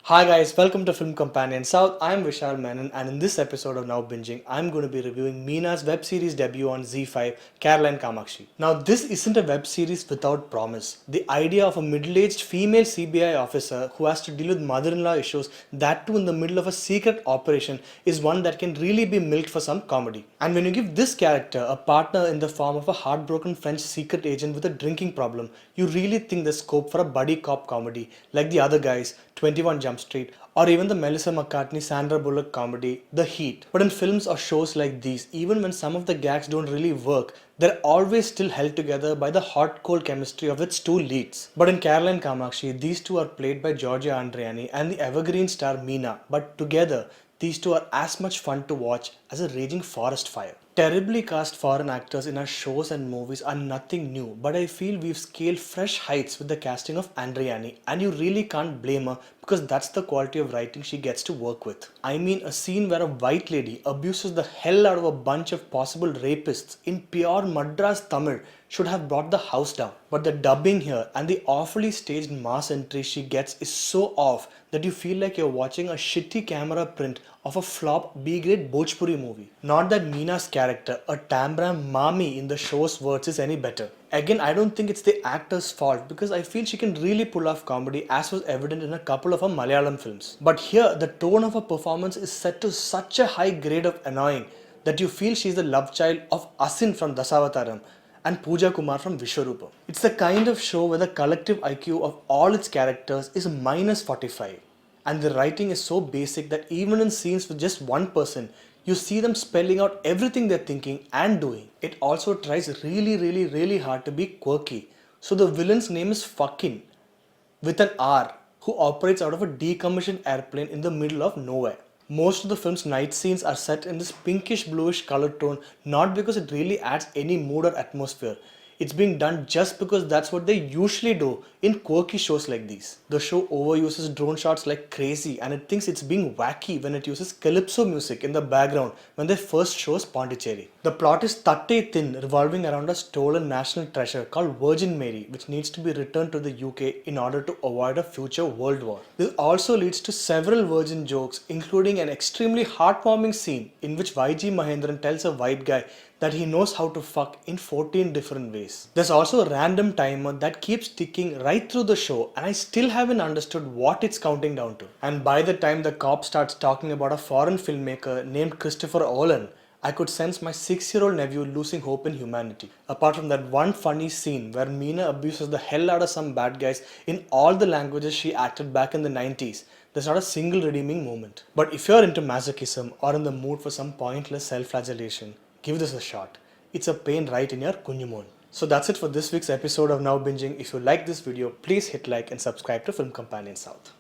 Hi guys, welcome to Film Companion South. I'm Vishal Menon, and in this episode of Now Bingeing, I'm going to be reviewing Meena's web series debut on Z5, Karoline Kamakshi. Now, this isn't a web series without promise. The idea of a middle-aged female CBI officer who has to deal with mother-in-law issues, that too in the middle of a secret operation, is one that can really be milked for some comedy. And when you give this character a partner in the form of a heartbroken French secret agent with a drinking problem, you really think there's scope for a buddy cop comedy like the other guys, 21 Jump Street, or even the Melissa McCartney Sandra Bullock comedy The Heat. But in films or shows like these, even when some of the gags don't really work, they're always still held together by the hot cold chemistry of its two leads. But in Karoline Kamakshi, these two are played by Giorgia Andriani and the evergreen star Meena, but together these two are as much fun to watch as a raging forest fire. Terribly cast foreign actors in our shows and movies are nothing new, but I feel we've scaled fresh heights with the casting of Andriani, and you really can't blame her because that's the quality of writing she gets to work with. I mean, a scene where a white lady abuses the hell out of a bunch of possible rapists in pure Madras Tamil should have brought the house down. But the dubbing here and the awfully staged mass entry she gets is so off that you feel like you're watching a shitty camera print of a flop B-grade Bhojpuri movie. Not that Meena's character, a Tambram Mami in the show's words, is any better. Again, I don't think it's the actor's fault because I feel she can really pull off comedy, as was evident in a couple of her Malayalam films. But here, the tone of her performance is set to such a high grade of annoying that you feel she's the love child of Asin from Dasavataram and Pooja Kumar from Vishwarupa. It's the kind of show where the collective IQ of all its characters is minus 45. And the writing is so basic that even in scenes with just one person, you see them spelling out everything they're thinking and doing. It also tries really hard to be quirky. So the villain's name is Fucking, with an R, who operates out of a decommissioned airplane in the middle of nowhere. Most of the film's night scenes are set in this pinkish bluish color tone, not because it really adds any mood or atmosphere. It's being done just because that's what they usually do in quirky shows like these. The show overuses drone shots like crazy, and it thinks it's being wacky when it uses calypso music in the background when they first shows Pondicherry. The plot is tatte thin, revolving around a stolen national treasure called Virgin Mary, which needs to be returned to the UK in order to avoid a future world war. This also leads to several virgin jokes, including an extremely heartwarming scene in which YG Mahendran tells a white guy that he knows how to fuck in 14 different ways. There's also a random timer that keeps ticking right through the show, and I still haven't understood what it's counting down to. And by the time the cop starts talking about a foreign filmmaker named Christopher Nolan, I could sense my 6-year-old nephew losing hope in humanity. Apart from that one funny scene where Meena abuses the hell out of some bad guys in all the languages she acted back in the 90s, there's not a single redeeming moment. But if you're into masochism or in the mood for some pointless self-flagellation, give this a shot. It's a pain right in your kunyumon. So that's it for this week's episode of Now Binging. If you like this video, please hit like and subscribe to Film Companion South.